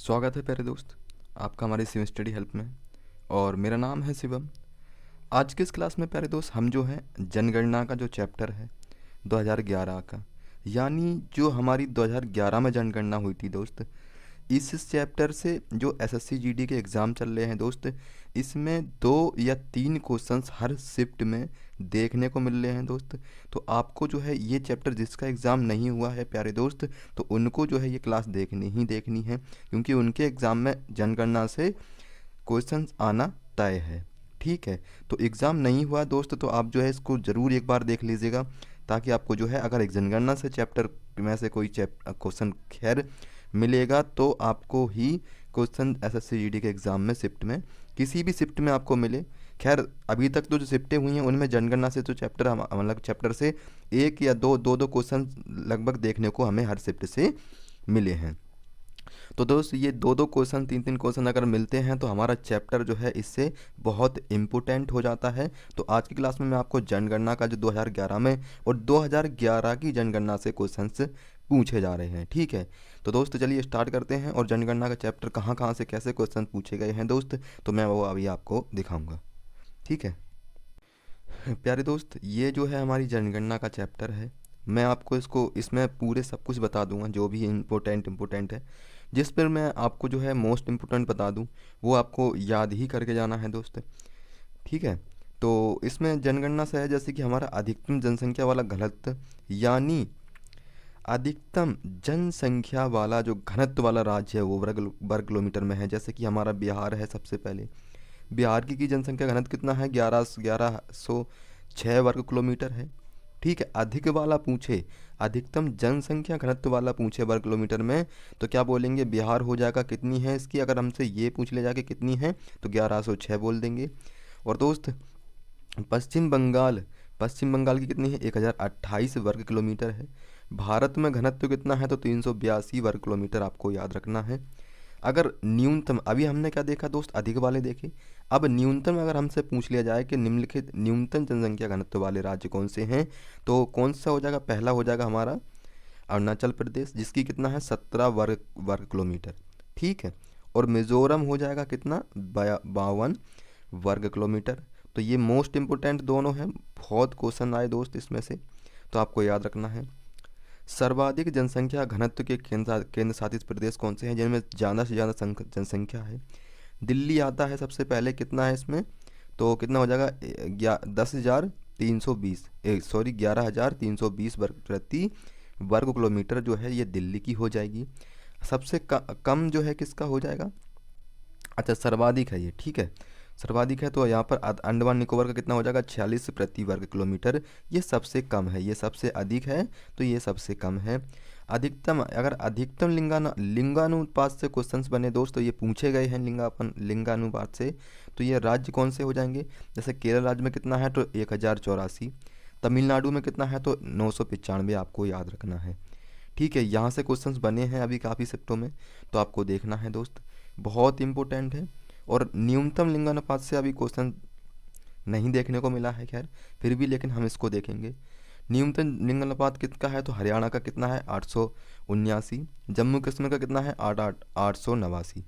स्वागत है प्यारे दोस्त, आपका हमारे सिव स्टडी हेल्प में। और मेरा नाम है शिवम। आज की इस क्लास में प्यारे दोस्त हम जो है जनगणना का जो चैप्टर है 2011 का, यानी जो हमारी 2011 में जनगणना हुई थी दोस्त, इस चैप्टर से जो एसएससी जीडी के एग्ज़ाम चल रहे हैं दोस्त, इसमें 2 या 3 क्वेश्चंस हर शिफ्ट में देखने को मिल रहे हैं दोस्त। तो आपको जो है ये चैप्टर, जिसका एग्ज़ाम नहीं हुआ है प्यारे दोस्त, तो उनको जो है ये क्लास देखनी ही देखनी है, क्योंकि उनके एग्ज़ाम में जनगणना से क्वेश्चंस आना तय है। ठीक है, तो एग्ज़ाम नहीं हुआ दोस्त तो आप जो है इसको ज़रूर एक बार देख लीजिएगा, ताकि आपको जो है अगर एक जनगणना से चैप्टर में से कोई क्वेश्चन खैर मिलेगा तो आपको ही क्वेश्चन एसएससी जीडी के एग्ज़ाम में शिफ्ट में किसी भी शिफ्ट में आपको मिले। खैर अभी तक तो जो शिफ्टें हुई हैं उनमें जनगणना से तो चैप्टर मतलब चैप्टर से एक या दो क्वेश्चन लगभग देखने को हमें हर शिफ्ट से मिले हैं। तो दोस्त ये दो क्वेश्चन 3 क्वेश्चन अगर मिलते हैं तो हमारा चैप्टर जो है इससे बहुत इम्पोर्टेंट हो जाता है। तो आज की क्लास में मैं आपको जनगणना का जो 2011 में और 2011 की जनगणना से क्वेश्चंस पूछे जा रहे हैं। ठीक है, तो दोस्त चलिए स्टार्ट करते हैं और जनगणना का चैप्टर कहाँ कहाँ से कैसे क्वेश्चन पूछे गए हैं दोस्त, तो मैं वो अभी आपको दिखाऊंगा। ठीक है प्यारे दोस्त, ये जो है हमारी जनगणना का चैप्टर है। मैं आपको इसमें पूरे सब कुछ बता दूंगा जो भी इम्पोर्टेंट है। जिस पर मैं आपको जो है मोस्ट इम्पोर्टेंट बता दूं वो आपको याद ही करके जाना है दोस्त। ठीक है, तो इसमें जनगणना से है जैसे कि हमारा अधिकतम जनसंख्या वाला घनत्व, यानी अधिकतम जनसंख्या वाला जो घनत्व वाला राज्य है वो वर्ग किलोमीटर में है। जैसे कि हमारा बिहार है, सबसे पहले बिहार की जनसंख्या घनत्व कितना है, 1106 वर्ग किलोमीटर है। ठीक है, अधिक वाला पूछे, अधिकतम जनसंख्या घनत्व वाला पूछे वर्ग किलोमीटर में, तो क्या बोलेंगे, बिहार हो जाएगा कितनी है इसकी। अगर हमसे ये पूछ ले जाके कितनी है तो 1106 बोल देंगे। और दोस्त पश्चिम बंगाल की कितनी है, 1028 वर्ग किलोमीटर है। भारत में घनत्व कितना है तो 382 वर्ग किलोमीटर आपको याद रखना है। अगर न्यूनतम, अभी हमने क्या देखा दोस्त, अधिक वाले देखे, अब न्यूनतम अगर हमसे पूछ लिया जाए कि निम्नलिखित न्यूनतम जनसंख्या घनत्व वाले राज्य कौन से हैं, तो कौन सा हो जाएगा, पहला हो जाएगा हमारा अरुणाचल प्रदेश, जिसकी कितना है 17 वर्ग किलोमीटर। ठीक है, और मिजोरम हो जाएगा कितना, 52 वर्ग किलोमीटर। तो ये मोस्ट इम्पोर्टेंट दोनों हैं, बहुत क्वेश्चन आए दोस्त इसमें से, तो आपको याद रखना है। सर्वाधिक जनसंख्या घनत्व के केंद्र शासित प्रदेश कौन से हैं जिनमें ज़्यादा से ज़्यादा जनसंख्या है। दिल्ली आता है सबसे पहले, कितना है इसमें, तो कितना हो जाएगा, 11,320 प्रति वर्ग किलोमीटर जो है ये दिल्ली की हो जाएगी। सबसे कम जो है किसका हो जाएगा, अच्छा सर्वाधिक है ये। ठीक है, सर्वाधिक है तो यहाँ पर अंडमान निकोबार का कितना हो जाएगा, 46 प्रति वर्ग किलोमीटर। ये सबसे कम है, ये सबसे अधिक है तो ये सबसे कम है। अधिकतम, अगर अधिकतम लिंगानुपात से क्वेश्चंस बने दोस्तों, ये पूछे गए हैं लिंगानुपात से, तो ये राज्य कौन से हो जाएंगे, जैसे केरल राज्य में कितना है तो 1084, तमिलनाडु में कितना है तो 995, आपको याद रखना है। ठीक है, यहाँ से क्वेश्चंस बने हैं अभी काफ़ी सेक्टरों में, तो आपको देखना है दोस्त, बहुत इंपॉर्टेंट है। और न्यूनतम लिंगानुपात से अभी क्वेश्चन नहीं देखने को मिला है, खैर फिर भी लेकिन हम इसको देखेंगे। न्यूनतम लिंगानुपात किसका है तो हरियाणा का कितना है 879, जम्मू कश्मीर का कितना है 889।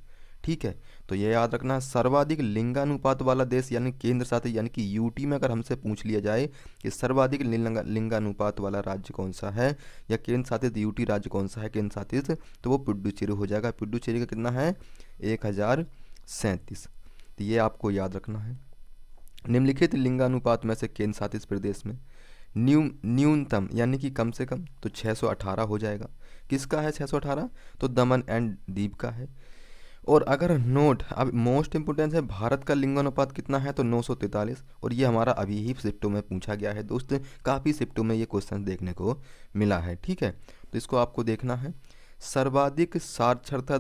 ठीक है, तो ये याद रखना है। सर्वाधिक लिंगानुपात वाला देश यानी केंद्र शासित, यानी कि यूटी में अगर हमसे पूछ लिया जाए कि सर्वाधिक लिंगानुपात वाला राज्य कौन सा है या केंद्र शासित यूटी राज्य कौन सा है केंद्र शासित, तो वो पुडुचेरी हो जाएगा। पुडुचेरी का कितना है 1037। तो ये आपको याद रखना है। निम्नलिखित लिंगानुपात में से केंद्र शासित प्रदेश में न्यूनतम यानी कि कम से कम तो 618 हो जाएगा। किसका है 618, तो दमन एंड दीव का है। और अगर नोट, अब मोस्ट इंपोर्टेंस है, भारत का लिंगानुपात कितना है तो 943, और ये हमारा अभी ही शिफ्टों में पूछा गया है दोस्त, काफ़ी शिफ्टों में ये क्वेश्चन देखने को मिला है। ठीक है, तो इसको आपको देखना है। सर्वाधिक साक्षरता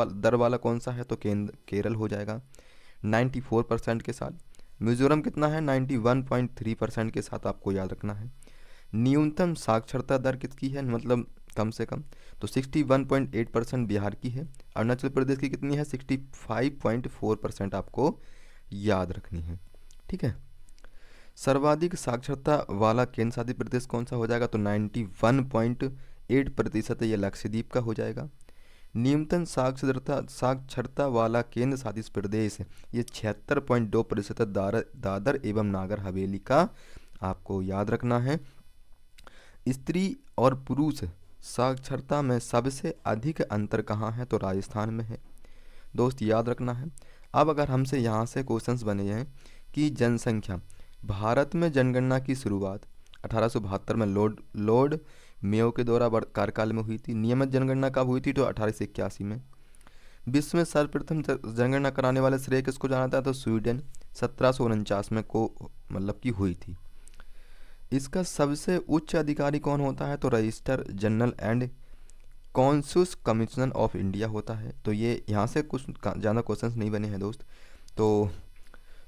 दर वाला कौन सा है तो केरल हो जाएगा 94% के साथ। मिजोरम कितना है 91.3% के साथ, आपको याद रखना है। न्यूनतम साक्षरता दर किसकी है, मतलब कम से कम, तो 61.8% बिहार की है। अरुणाचल प्रदेश की कितनी है 65.4%, आपको याद रखनी है। ठीक है, सर्वाधिक साक्षरता वाला केंद्र शासित प्रदेश कौन सा हो जाएगा तो 91.8%, ये लक्षद्वीप का हो जाएगा। न्यूनतम साक्षरता वाला केंद्र शासित प्रदेश, ये 76.2% दादर एवं नागर हवेली का आपको याद रखना है। स्त्री और पुरुष साक्षरता में सबसे अधिक अंतर कहाँ है, तो राजस्थान में है दोस्त, याद रखना है। अब अगर हमसे यहाँ से क्वेश्चंस बने हैं कि जनसंख्या, भारत में जनगणना की शुरुआत 1872 में लॉर्ड मेयो के द्वारा कार्यकाल में हुई थी। नियमित जनगणना कब हुई थी, तो 1881 में। विश्व में सर्वप्रथम जनगणना कराने वाले श्रेय किसको जाना था, तो स्वीडन 1749 में को मतलब की हुई थी। इसका सबसे उच्च अधिकारी कौन होता है, तो register general and census commissioner of India होता है। तो ये यहाँ से कुछ ज़्यादा क्वेश्चंस नहीं बने हैं दोस्त। तो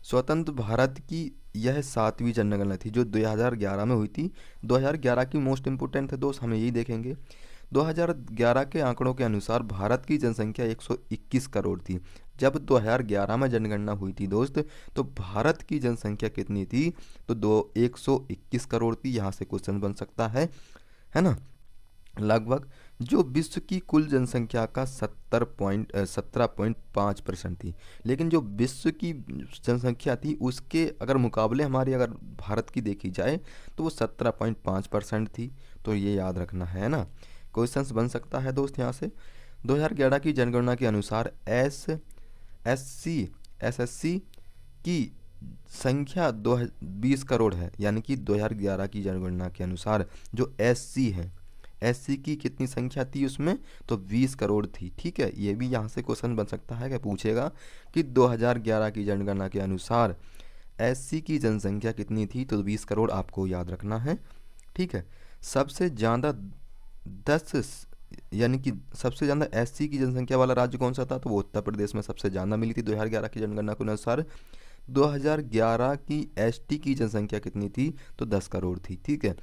स्वतंत्र भारत की यह 7वीं जनगणना थी जो 2011 में हुई थी। 2011 की मोस्ट इम्पोर्टेंट है दोस्त, हमें यही देखेंगे। 2011 के आंकड़ों के अनुसार भारत की जनसंख्या 121 करोड़ थी। जब 2011 में जनगणना हुई थी दोस्त, तो भारत की जनसंख्या कितनी थी, तो 121 करोड़ थी। यहाँ से क्वेश्चन बन सकता है ना, लगभग, जो विश्व की कुल जनसंख्या का 17.5% थी। लेकिन जो विश्व की जनसंख्या थी उसके अगर मुकाबले हमारी अगर भारत की देखी जाए तो वो 17.5% थी। तो ये याद रखना है ना, क्वेश्चंस बन सकता है दोस्त यहाँ से। 2011 की जनगणना के अनुसार एसएससी की संख्या 20 करोड़ है, यानी कि 2011 की जनगणना के अनुसार जो एससी है, एससी की कितनी संख्या थी उसमें, तो 20 करोड़ थी। ठीक है, ये भी यहाँ से क्वेश्चन बन सकता है कि पूछेगा कि 2011 की जनगणना के अनुसार एससी की जनसंख्या कितनी थी, तो 20 करोड़ आपको याद रखना है। ठीक है, सबसे ज़्यादा 10 यानी कि सबसे ज़्यादा एससी की जनसंख्या वाला राज्य कौन सा था, तो वो उत्तर प्रदेश में सबसे ज़्यादा मिली थी 2011 की जनगणना के अनुसार। 2011 की एसटी की जनसंख्या कितनी थी, तो 10 करोड़ थी। ठीक है,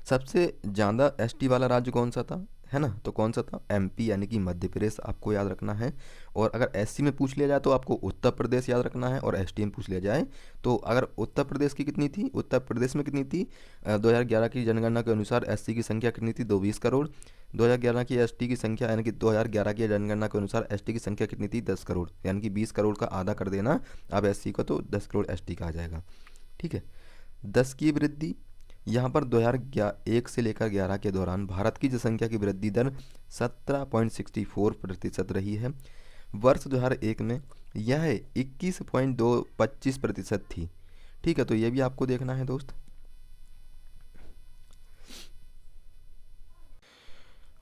सबसे ज़्यादा एसटी वाला राज्य कौन सा था, है ना, तो कौन सा था, एमपी यानी कि मध्य प्रदेश, आपको याद रखना है। और अगर एससी में पूछ लिया जाए तो आपको उत्तर प्रदेश याद रखना है, और एसटी में पूछ लिया जाए तो अगर उत्तर प्रदेश की कितनी थी, उत्तर प्रदेश में कितनी थी 2011 की जनगणना के अनुसार एससी की संख्या कितनी थी, 20 करोड़। 2011 की एसटी की संख्या यानी कि 2011 की जनगणना के अनुसार एसटी की संख्या कितनी थी, 10 करोड़, यानी कि 20 करोड़ का आधा कर देना अब एससी का, तो 10 करोड़ एसटी का आ जाएगा। ठीक है, 10 की वृद्धि यहाँ पर 2001 से लेकर 11 के दौरान भारत की जनसंख्या की वृद्धि दर 17.64% रही है। वर्ष 2001 में यह 21.25% थी। ठीक है, तो ये भी आपको देखना है दोस्त।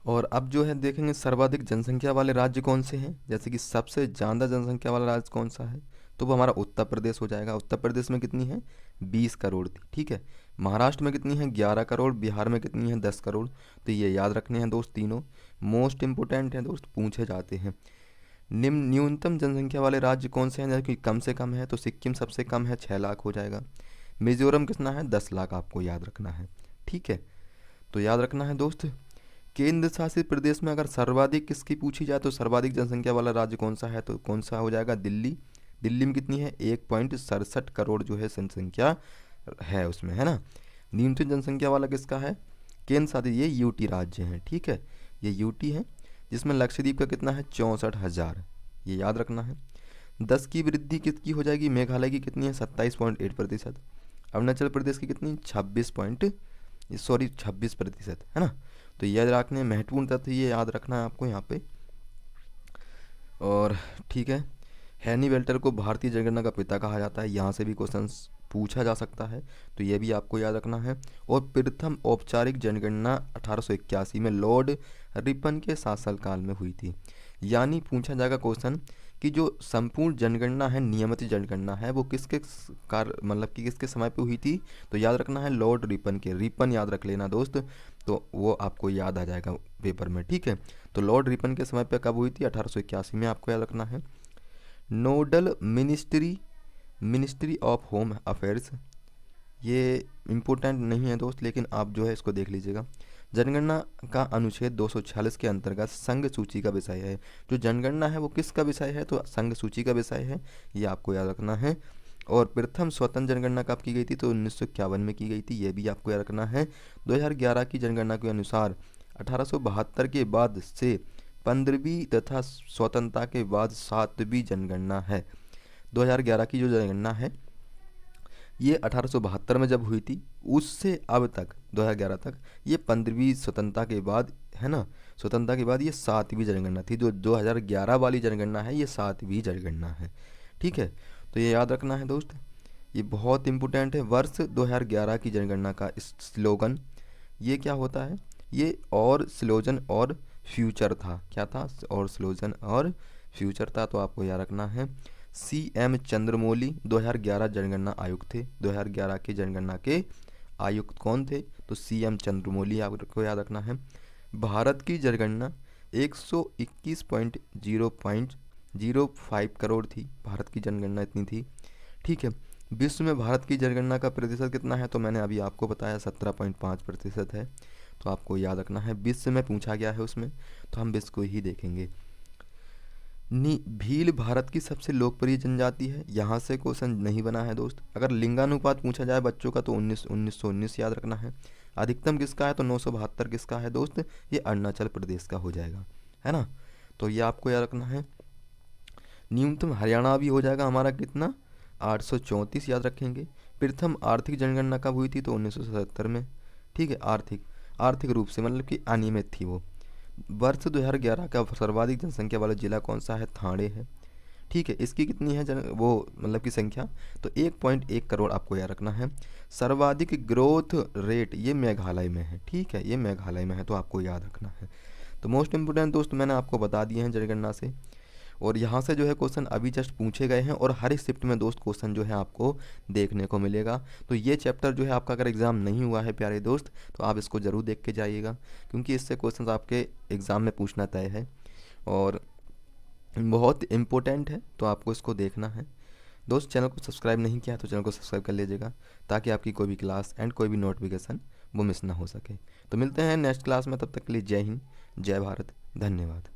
और अब जो है देखेंगे सर्वाधिक जनसंख्या वाले राज्य कौन से हैं, जैसे कि सबसे ज़्यादा जनसंख्या वाला राज्य कौन सा है, तो वो हमारा उत्तर प्रदेश हो जाएगा। उत्तर प्रदेश में कितनी है, 20 करोड़ थी। ठीक है, महाराष्ट्र में कितनी है, 11 करोड़, बिहार में कितनी है, 10 करोड़। तो ये याद रखने हैं दोस्त, तीनों मोस्ट इंपोर्टेंट हैं दोस्त, पूछे जाते हैं। न्यूनतम जनसंख्या वाले राज्य कौन से हैं, जैसे कि कम से कम है तो सिक्किम सबसे कम है, 6 लाख हो जाएगा। मिजोरम कितना है, 10 लाख, आपको याद रखना है। ठीक है, तो याद रखना है दोस्त। केंद्र शासित प्रदेश में अगर सर्वाधिक किसकी पूछी जाए तो सर्वाधिक जनसंख्या वाला राज्य कौन सा है, तो कौन सा हो जाएगा, दिल्ली। दिल्ली में कितनी है, 1.67 करोड़ जो है जनसंख्या है उसमें, है ना। न्यूनतम जनसंख्या वाला किसका है, केंद्र शासित, ये यूटी राज्य हैं। ठीक है, ये यूटी है, जिसमें लक्षद्वीप का कितना है, 64,000, ये याद रखना है। 10 की वृद्धि किसकी हो जाएगी, मेघालय की कितनी है, 27.8%। अरुणाचल प्रदेश की कितनी, 26% है ना। तो याद रखने महत्वपूर्ण तथ्य ये याद रखना है आपको यहाँ पे। और ठीक है, हैनी वेल्टर को भारतीय जनगणना का पिता कहा जाता है, यहाँ से भी क्वेश्चन पूछा जा सकता है, तो ये भी आपको याद रखना है। और प्रथम औपचारिक जनगणना 1881 में लॉर्ड रिपन के शासनकाल में हुई थी। यानी पूछा जाएगा क्वेश्चन कि जो संपूर्ण जनगणना है, नियमित जनगणना है, वो किसके मतलब कि किसके समय पे हुई थी, तो याद रखना है लॉर्ड रिपन के। रिपन याद रख लेना दोस्त, तो वो आपको याद आ जाएगा पेपर में। ठीक है, तो लॉर्ड रिपन के समय पे कब हुई थी, 1881 में, आपको याद रखना है। Nodal ministry of home affairs, ये इम्पोर्टेंट नहीं है दोस्त, लेकिन आप जो है इसको देख लीजिएगा। जनगणना का अनुच्छेद 246 के अंतर्गत संघ सूची का विषय है। जो जनगणना है वो किसका विषय है, तो संघ सूची का विषय है, ये आपको याद रखना है। और प्रथम स्वतंत्र जनगणना कब की गई थी, तो 1951 में की गई थी, ये भी आपको याद रखना है। 2011 की जनगणना के अनुसार 1872 के बाद से 15वीं तथा स्वतंत्रता के बाद 7वीं जनगणना है। 2011 की जो जनगणना है ये 1872 में जब हुई थी, उससे अब तक 2011 तक ये 15वीं स्वतंत्रता के बाद है ना, स्वतंत्रता के बाद ये 7वीं जनगणना थी। जो 2011 वाली जनगणना है ये 7वीं जनगणना है। ठीक है, तो ये याद रखना है दोस्त, ये बहुत इंपॉर्टेंट है। वर्ष 2011 की जनगणना का स्लोगन ये क्या होता है, ये और स्लोजन और फ्यूचर था। क्या था? और स्लोजन और फ्यूचर था। तो आपको याद रखना है। CM चंद्रमौली 2011 जनगणना आयुक्त थे। 2011 की जनगणना के आयुक्त कौन थे? तो CM चंद्रमौली आपको याद रखना है। भारत की जनगणना 121.005 करोड़ थी। भारत की जनगणना इतनी थी। ठीक है, विश्व में भारत की जनगणना का प्रतिशत कितना है? तो मैंने अभी आपको बताया 17.5% है। तो आपको याद रखना है, विश्व में पूछा गया है उसमें, तो हम विश्व को ही देखेंगे। भील भारत की सबसे लोकप्रिय जनजाति है। यहाँ से क्वेश्चन नहीं बना है दोस्त। अगर लिंगानुपात पूछा जाए बच्चों का तो 1919 याद रखना है। अधिकतम किसका है? तो 972 किसका है दोस्त? ये अरुणाचल प्रदेश का हो जाएगा, है ना। तो ये आपको याद रखना है। न्यूनतम हरियाणा भी हो जाएगा हमारा कितना? 834 याद रखेंगे। प्रथम आर्थिक जनगणना कब हुई थी? तो 1977 में। ठीक है, आर्थिक रूप से मतलब कि अनियमित थी वो। वर्ष 2011 का सर्वाधिक जनसंख्या वाला जिला कौन सा है? ठाणे है। ठीक है, इसकी कितनी है वो मतलब की संख्या? तो 1.1 करोड़ आपको याद रखना है। सर्वाधिक ग्रोथ रेट ये मेघालय में है। ठीक है, ये मेघालय में है, तो आपको याद रखना है। तो मोस्ट इंपोर्टेंट दोस्त मैंने आपको बता दिए हैं जनगणना से। और यहाँ से जो है क्वेश्चन अभी जस्ट पूछे गए हैं, और हर एक शिफ्ट में दोस्त क्वेश्चन जो है आपको देखने को मिलेगा। तो ये चैप्टर जो है आपका अगर एग्ज़ाम नहीं हुआ है प्यारे दोस्त, तो आप इसको ज़रूर देख के जाइएगा, क्योंकि इससे क्वेश्चन आपके एग्ज़ाम में पूछना तय है और बहुत इम्पोर्टेंट है। तो आपको इसको देखना है दोस्त। चैनल को सब्सक्राइब नहीं किया तो चैनल को सब्सक्राइब कर लीजिएगा, ताकि आपकी कोई भी क्लास एंड कोई भी नोटिफिकेशन वो मिस ना हो सके। तो मिलते हैं नेक्स्ट क्लास में, तब तक के लिए जय हिंद, जय भारत, धन्यवाद।